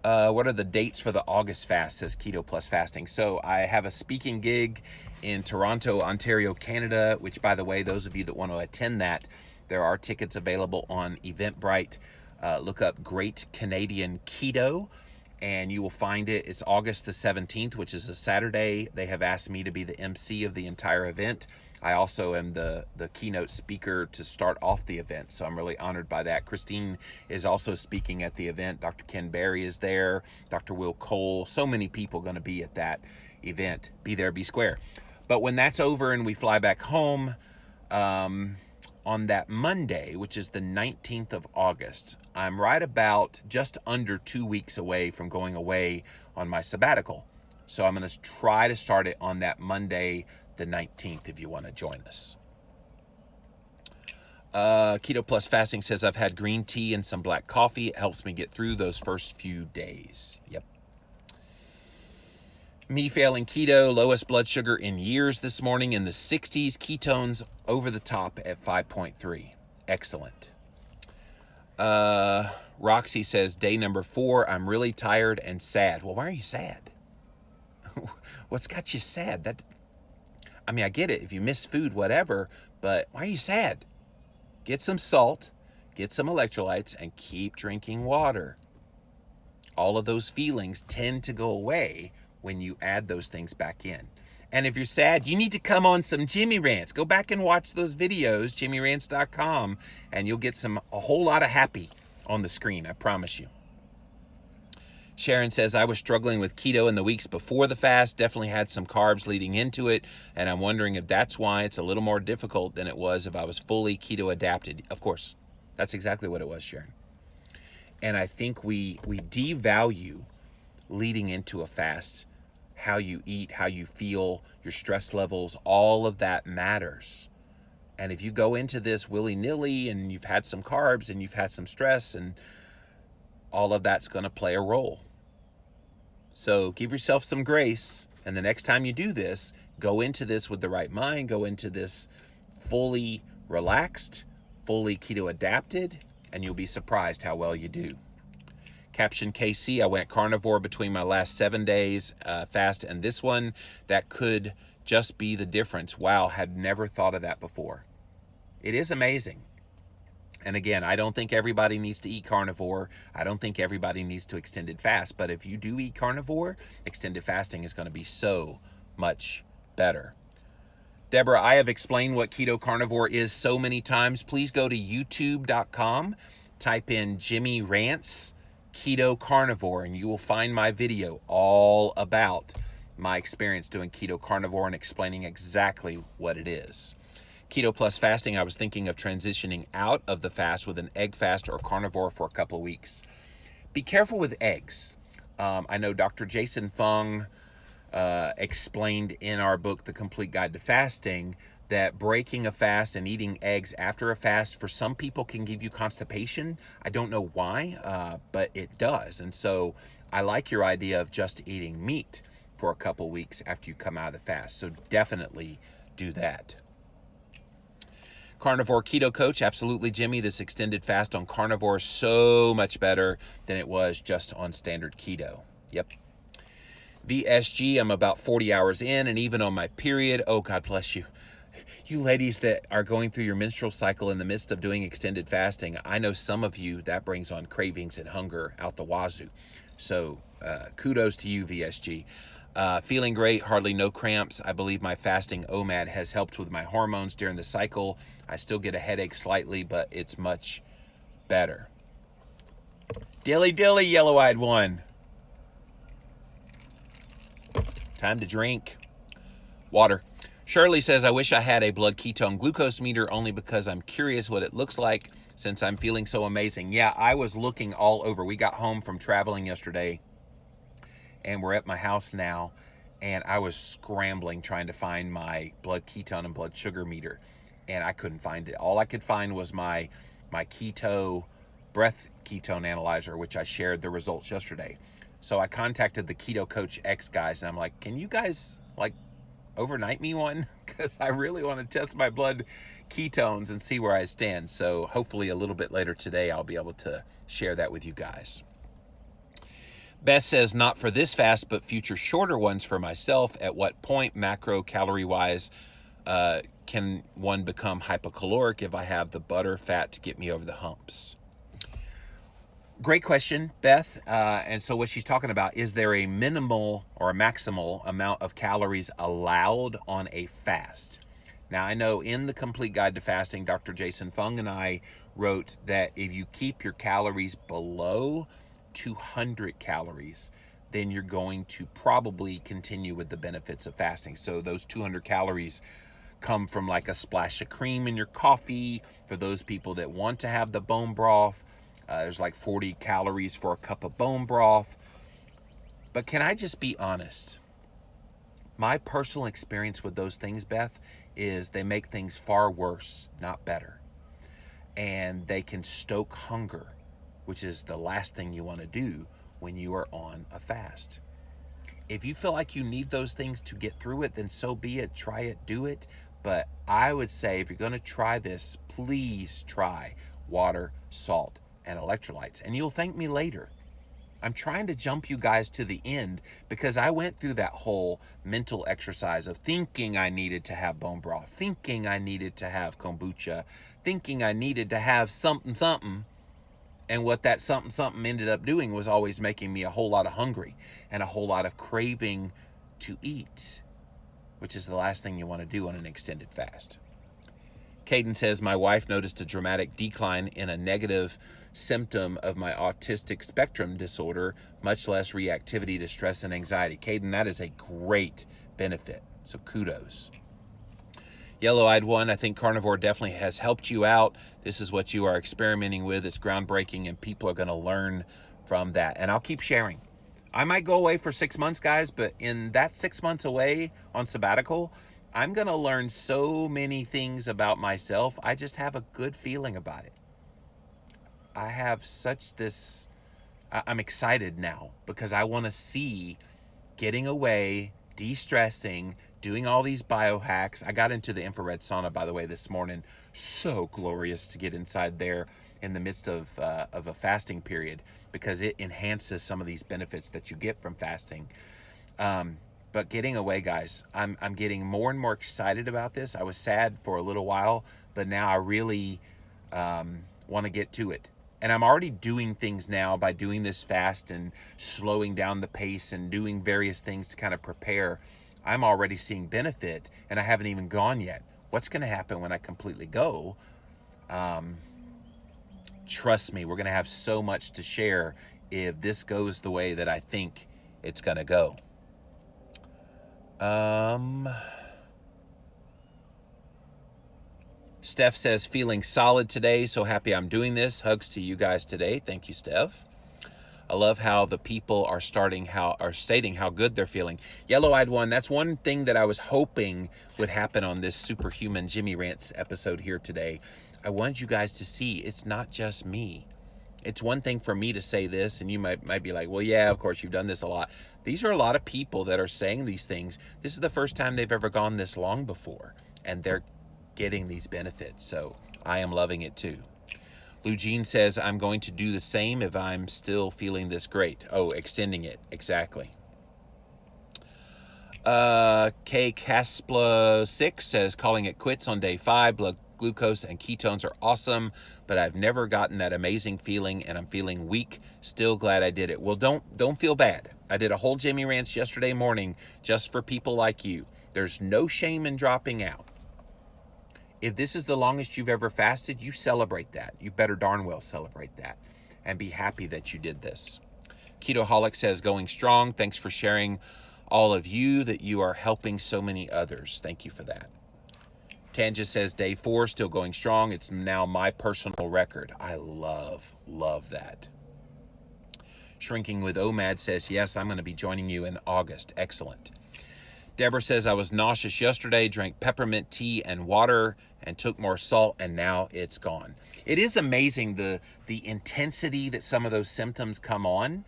What are the dates for the August fast, says Keto Plus Fasting. So I have a speaking gig in Toronto, Ontario, Canada, which, by the way, those of you that want to attend that, there are tickets available on Eventbrite. Look up Great Canadian Keto, and you will find it. It's August the 17th, which is a Saturday. They have asked me to be the MC of the entire event. I also am the keynote speaker to start off the event, so I'm really honored by that. Christine is also speaking at the event. Dr. Ken Berry is there. Dr. Will Cole. So many people going to be at that event. Be there, be square. But when that's over and we fly back home on that Monday, which is the 19th of August, I'm right about just under 2 weeks away from going away on my sabbatical. So I'm going to try to start it on that Monday, the 19th, if you want to join us. Keto Plus Fasting says, I've had green tea and some black coffee. It helps me get through those first few days. Yep. Me failing keto, lowest blood sugar in years this morning in the 60s. Ketones over the top at 5.3. Excellent. Roxy says, day number 4, I'm really tired and sad. Well, why are you sad? What's got you sad? I mean, I get it. If you miss food, whatever, but why are you sad? Get some salt, get some electrolytes, and keep drinking water. All of those feelings tend to go away when you add those things back in. And if you're sad, you need to come on some Jimmy Rants. Go back and watch those videos, jimmyrants.com, and you'll get a whole lot of happy on the screen, I promise you. Sharon says, I was struggling with keto in the weeks before the fast, definitely had some carbs leading into it, and I'm wondering if that's why it's a little more difficult than it was if I was fully keto adapted. Of course, that's exactly what it was, Sharon. And I think we devalue leading into a fast, how you eat, how you feel, your stress levels, all of that matters. And if you go into this willy-nilly and you've had some carbs and you've had some stress, and all of that's going to play a role. So give yourself some grace, and the next time you do this, go into this with the right mind, go into this fully relaxed, fully keto adapted, and you'll be surprised how well you do. Caption KC, I went carnivore between my last 7 days fast and this one. That could just be the difference. Wow, had never thought of that before. It is amazing. And again, I don't think everybody needs to eat carnivore. I don't think everybody needs to extended fast. But if you do eat carnivore, extended fasting is going to be so much better. Deborah, I have explained what keto carnivore is so many times. Please go to youtube.com, type in Jimmy Rants keto carnivore, and you will find my video all about my experience doing keto carnivore and explaining exactly what it is. Keto plus fasting, I was thinking of transitioning out of the fast with an egg fast or carnivore for a couple of weeks. Be careful with eggs. I know Dr. Jason Fung explained in our book, The Complete Guide to Fasting, that breaking a fast and eating eggs after a fast for some people can give you constipation. I don't know why, but it does. And so I like your idea of just eating meat for a couple weeks after you come out of the fast. So definitely do that. Carnivore Keto Coach, absolutely, Jimmy. This extended fast on carnivore is so much better than it was just on standard keto. Yep. VSG, I'm about 40 hours in, and even on my period, oh, God bless you. You ladies that are going through your menstrual cycle in the midst of doing extended fasting, I know some of you, that brings on cravings and hunger out the wazoo. So kudos to you, VSG. Feeling great, hardly no cramps. I believe my fasting OMAD has helped with my hormones during the cycle. I still get a headache slightly, but it's much better. Dilly dilly, yellow-eyed one. Time to drink. Water. Shirley says, I wish I had a blood ketone glucose meter only because I'm curious what it looks like since I'm feeling so amazing. Yeah, I was looking all over. We got home from traveling yesterday, and we're at my house now, and I was scrambling trying to find my blood ketone and blood sugar meter, and I couldn't find it. All I could find was my keto breath ketone analyzer, which I shared the results yesterday. So I contacted the Keto Coach X guys, and I'm like, can you guys overnight me one? Because I really want to test my blood ketones and see where I stand. So hopefully a little bit later today, I'll be able to share that with you guys. Beth says, not for this fast, but future shorter ones for myself. At what point, macro calorie wise, can one become hypocaloric if I have the butter fat to get me over the humps? Great question, Beth. And so what she's talking about, is there a minimal or a maximal amount of calories allowed on a fast? Now, I know in the Complete Guide to Fasting, Dr. Jason Fung and I wrote that if you keep your calories below 200 calories, then you're going to probably continue with the benefits of fasting. So those 200 calories come from like a splash of cream in your coffee. For those people that want to have the bone broth, there's like 40 calories for a cup of bone broth. But can I just be honest? My personal experience with those things, Beth, is they make things far worse, not better. And they can stoke hunger, which is the last thing you want to do when you are on a fast. If you feel like you need those things to get through it, then so be it. Try it, do it. But I would say if you're going to try this, please try water, salt, and electrolytes, and you'll thank me later. I'm trying to jump you guys to the end because I went through that whole mental exercise of thinking I needed to have bone broth, thinking I needed to have kombucha, thinking I needed to have something, and what that something ended up doing was always making me a whole lot of hungry and a whole lot of craving to eat, which is the last thing you want to do on an extended fast. Caden says, my wife noticed a dramatic decline in a negative symptom of my autistic spectrum disorder, much less reactivity to stress and anxiety. Caden, that is a great benefit. So kudos. Yellow-eyed one, I think carnivore definitely has helped you out. This is what you are experimenting with. It's groundbreaking, and people are going to learn from that. And I'll keep sharing. I might go away for 6 months, guys, but in that 6 months away on sabbatical, I'm going to learn so many things about myself. I just have a good feeling about it. I have I'm excited now because I want to see getting away, de-stressing, doing all these biohacks. I got into the infrared sauna, by the way, this morning. So glorious to get inside there in the midst of a fasting period because it enhances some of these benefits that you get from fasting. But getting away, guys, I'm getting more and more excited about this. I was sad for a little while, but now I really want to get to it. And I'm already doing things now by doing this fast and slowing down the pace and doing various things to kind of prepare. I'm already seeing benefit and I haven't even gone yet. What's going to happen when I completely go? Trust me, we're going to have so much to share if this goes the way that I think it's going to go. Steph says, feeling solid today. So happy I'm doing this. Hugs to you guys today. Thank you, Steph. I love how the people are stating how good they're feeling. Yellow-eyed one, that's one thing that I was hoping would happen on this Superhuman Jimmy Rants episode here today. I wanted you guys to see it's not just me. It's one thing for me to say this, and you might be like, well, yeah, of course, you've done this a lot. These are a lot of people that are saying these things. This is the first time they've ever gone this long before, and they're getting these benefits. So I am loving it too. Lou Jean says, I'm going to do the same if I'm still feeling this great. Oh, extending it. Exactly. K Caspla 6 says, calling it quits on day 5. Blood glucose and ketones are awesome, but I've never gotten that amazing feeling and I'm feeling weak. Still glad I did it. Well, don't feel bad. I did a whole Jimmy Rants yesterday morning just for people like you. There's no shame in dropping out. If this is the longest you've ever fasted, you celebrate that. You better darn well celebrate that and be happy that you did this. Ketoholic says, going strong. Thanks for sharing, all of you, that you are helping so many others. Thank you for that. Tanja says, day 4, still going strong. It's now my personal record. I love that. Shrinking with OMAD says, yes, I'm going to be joining you in August. Excellent. Deborah says, I was nauseous yesterday, drank peppermint tea and water, and took more salt, and now it's gone. It is amazing the intensity that some of those symptoms come on.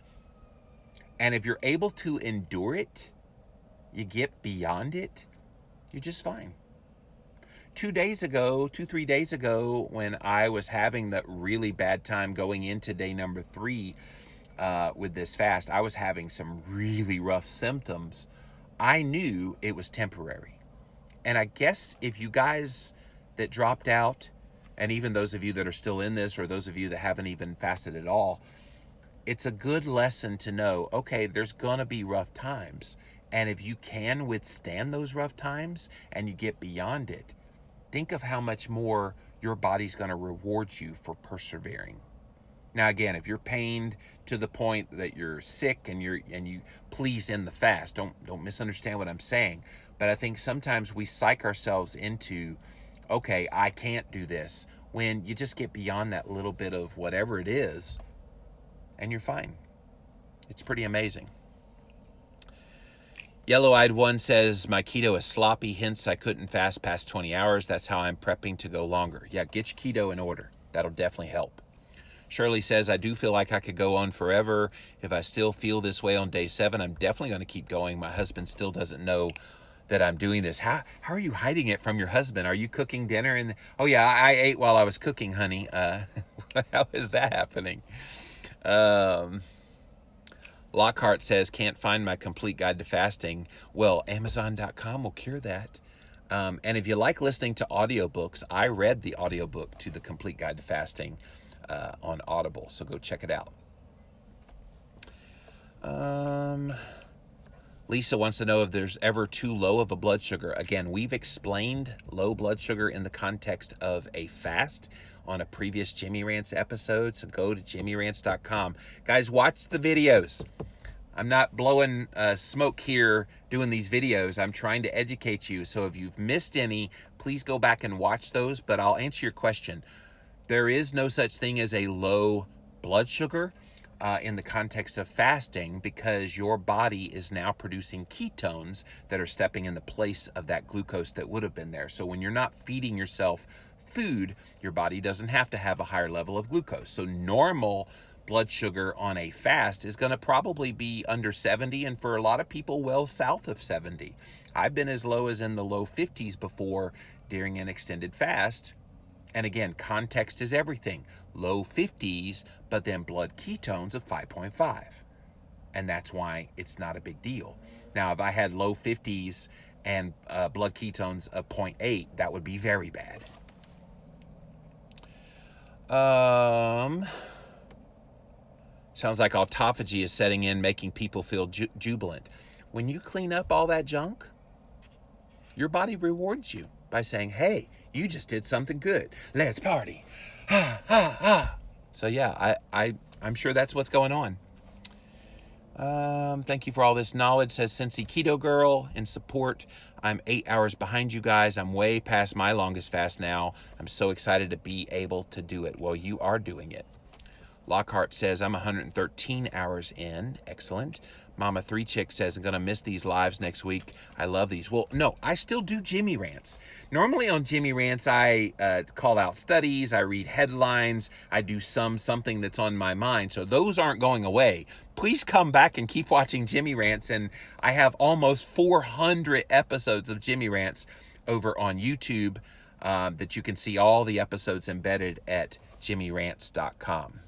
And if you're able to endure it, you get beyond it, you're just fine. 3 days ago, when I was having that really bad time going into day number 3 with this fast, I was having some really rough symptoms. I knew it was temporary. And I guess if you guys that dropped out, and even those of you that are still in this, or those of you that haven't even fasted at all, it's a good lesson to know, okay, there's gonna be rough times. And if you can withstand those rough times and you get beyond it, think of how much more your body's gonna reward you for persevering. Now, again, if you're pained to the point that you're sick and you please end the fast, don't misunderstand what I'm saying. But I think sometimes we psych ourselves into, okay, I can't do this, when you just get beyond that little bit of whatever it is, and you're fine. It's pretty amazing. Yellow-eyed one says, my keto is sloppy, hence I couldn't fast past 20 hours. That's how I'm prepping to go longer. Yeah, get your keto in order. That'll definitely help. Shirley says, I do feel like I could go on forever. If I still feel this way on day 7, I'm definitely going to keep going. My husband still doesn't know that I'm doing this. How are you hiding it from your husband? Are you cooking dinner? And oh yeah, I ate while I was cooking, honey. How is that happening? Lockhart says, can't find my complete guide to fasting. Well, Amazon.com will cure that. And if you like listening to audiobooks, I read the audiobook to the complete guide to fasting on Audible, so go check it out. Lisa wants to know if there's ever too low of a blood sugar. Again, we've explained low blood sugar in the context of a fast on a previous Jimmy Rants episode, so go to jimmyrants.com. Guys, watch the videos. I'm not blowing smoke here doing these videos. I'm trying to educate you, so if you've missed any, please go back and watch those, but I'll answer your question. There is no such thing as a low blood sugar in the context of fasting, because your body is now producing ketones that are stepping in the place of that glucose that would have been there. So when you're not feeding yourself food, your body doesn't have to have a higher level of glucose. So normal blood sugar on a fast is going to probably be under 70, and for a lot of people, well south of 70. I've been as low as in the low 50s before during an extended fast. And again, context is everything. Low 50s, but then blood ketones of 5.5. And that's why it's not a big deal. Now, if I had low 50s and blood ketones of 0.8, that would be very bad. Sounds like autophagy is setting in, making people feel jubilant. When you clean up all that junk, your body rewards you by saying, hey, you just did something good. Let's party. Ha, ha, ha. So yeah, I'm sure that's what's going on. Thank you for all this knowledge, says Cincy Keto Girl in support. I'm 8 hours behind you guys. I'm way past my longest fast now. I'm so excited to be able to do it. Well, you are doing it. Lockhart says, I'm 113 hours in. Excellent. Mama 3 Chick says, I'm going to miss these lives next week. I love these. Well, no, I still do Jimmy Rants. Normally on Jimmy Rants, I call out studies. I read headlines. I do something that's on my mind. So those aren't going away. Please come back and keep watching Jimmy Rants. And I have almost 400 episodes of Jimmy Rants over on YouTube that you can see all the episodes embedded at jimmyrants.com.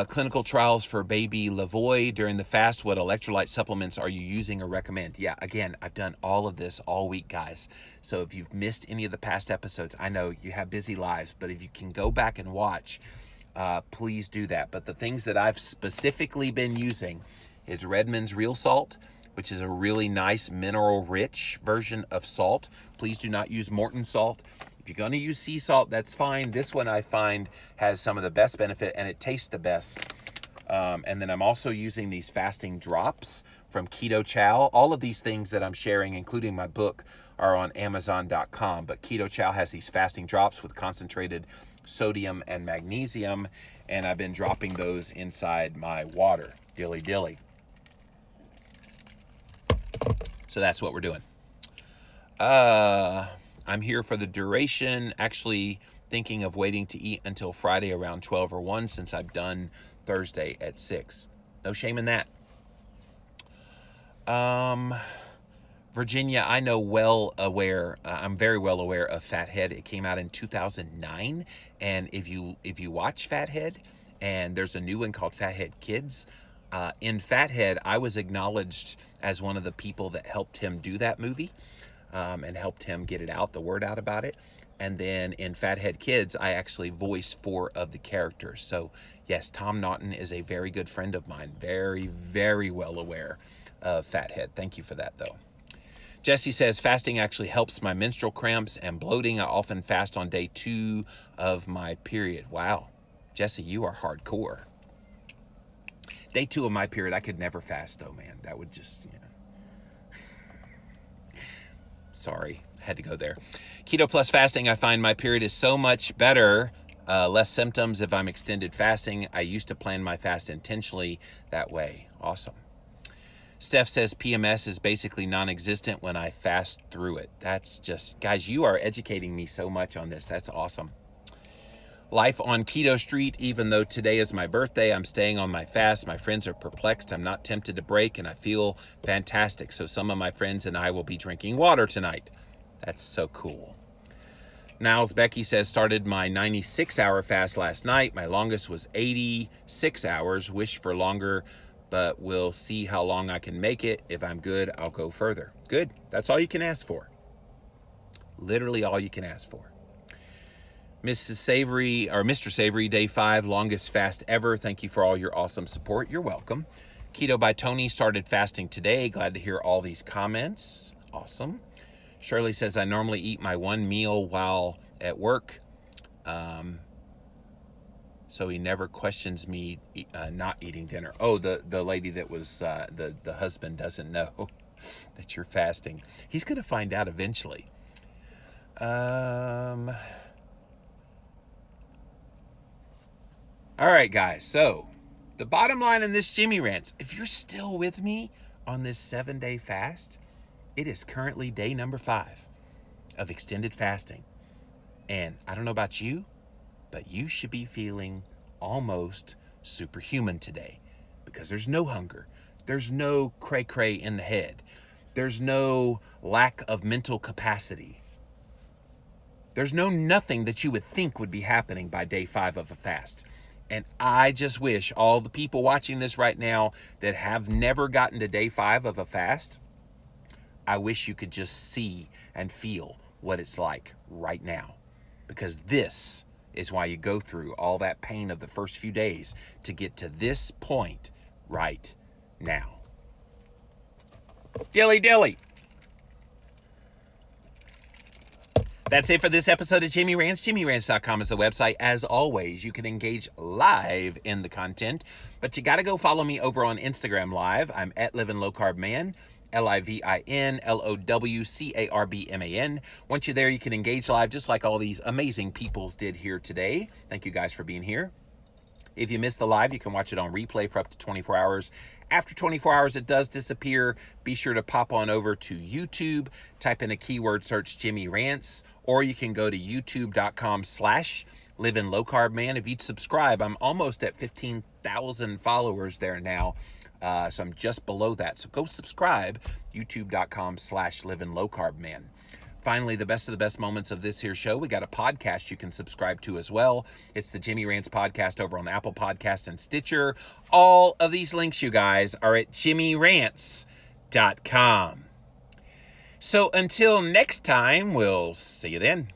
Clinical trials for baby Lavoie during the fast. What electrolyte supplements are you using or recommend? Yeah, again, I've done all of this all week, guys. So if you've missed any of the past episodes, I know you have busy lives, but if you can go back and watch, please do that. But the things that I've specifically been using is Redmond's Real Salt, which is a really nice mineral-rich version of salt. Please do not use Morton salt. If you're going to use sea salt, that's fine. This one I find has some of the best benefit and it tastes the best. And then I'm also using these fasting drops from Keto Chow. All of these things that I'm sharing, including my book, are on Amazon.com. But Keto Chow has these fasting drops with concentrated sodium and magnesium. And I've been dropping those inside my water. Dilly dilly. So that's what we're doing. I'm here for the duration, actually thinking of waiting to eat until Friday around 12 or 1 since I've done Thursday at 6. No shame in that. Virginia, I know I'm very well aware of Fathead. It came out in 2009. And if you watch Fathead, and there's a new one called Fathead Kids, in Fathead, I was acknowledged as one of the people that helped him do that movie. And helped him get the word out about it. And then in Fathead Kids, I actually voiced 4 of the characters. So yes, Tom Naughton is a very good friend of mine. Very, very well aware of Fathead. Thank you for that, though. Jesse says, fasting actually helps my menstrual cramps and bloating. I often fast on day 2 of my period. Wow. Jesse, you are hardcore. Day 2 of my period, I could never fast, though, man. That would just, Sorry, had to go there. Keto plus fasting, I find my period is so much better. Less symptoms if I'm extended fasting. I used to plan my fast intentionally that way. Awesome. Steph says PMS is basically non-existent when I fast through it. That's just, guys, you are educating me so much on this. That's awesome. Life on Keto Street, even though today is my birthday, I'm staying on my fast. My friends are perplexed. I'm not tempted to break, and I feel fantastic. So some of my friends and I will be drinking water tonight. That's so cool. Niles Becky says, started my 96-hour fast last night. My longest was 86 hours. Wish for longer, but we'll see how long I can make it. If I'm good, I'll go further. Good. That's all you can ask for. Literally all you can ask for. Mrs. Savory, or Mr. Savory, day 5, longest fast ever. Thank you for all your awesome support. You're welcome. Keto by Tony started fasting today. Glad to hear all these comments. Awesome. Shirley says, I normally eat my one meal while at work. So he never questions me not eating dinner. Oh, the lady that was, the husband doesn't know that you're fasting. He's going to find out eventually. All right, guys, so the bottom line in this Jimmy Rants, if you're still with me on this 7-day fast, it is currently day number 5 of extended fasting. And I don't know about you, but you should be feeling almost superhuman today because there's no hunger. There's no cray-cray in the head. There's no lack of mental capacity. There's no nothing that you would think would be happening by day 5 of a fast. And I just wish all the people watching this right now that have never gotten to day 5 of a fast, I wish you could just see and feel what it's like right now. Because this is why you go through all that pain of the first few days to get to this point right now. Dilly dilly. That's it for this episode of Jimmy Rants. JimmyRants.com is the website. As always, you can engage live in the content, but you got to go follow me over on Instagram Live. I'm at Livin' Low Carb Man, LIVINLOWCARBMAN. Once you're there, you can engage live just like all these amazing peoples did here today. Thank you guys for being here. If you missed the live, you can watch it on replay for up to 24 hours. After 24 hours, it does disappear. Be sure to pop on over to YouTube, type in a keyword search Jimmy Rants, or you can go to youtube.com/Livin' Low Carb Man. If you'd subscribe, I'm almost at 15,000 followers there now. So I'm just below that. So go subscribe, youtube.com/Livin' Low Carb Man. Finally, the best of the best moments of this here show, we got a podcast you can subscribe to as well. It's the Jimmy Rants podcast over on Apple Podcasts and Stitcher. All of these links, you guys, are at jimmyrants.com. So until next time, we'll see you then.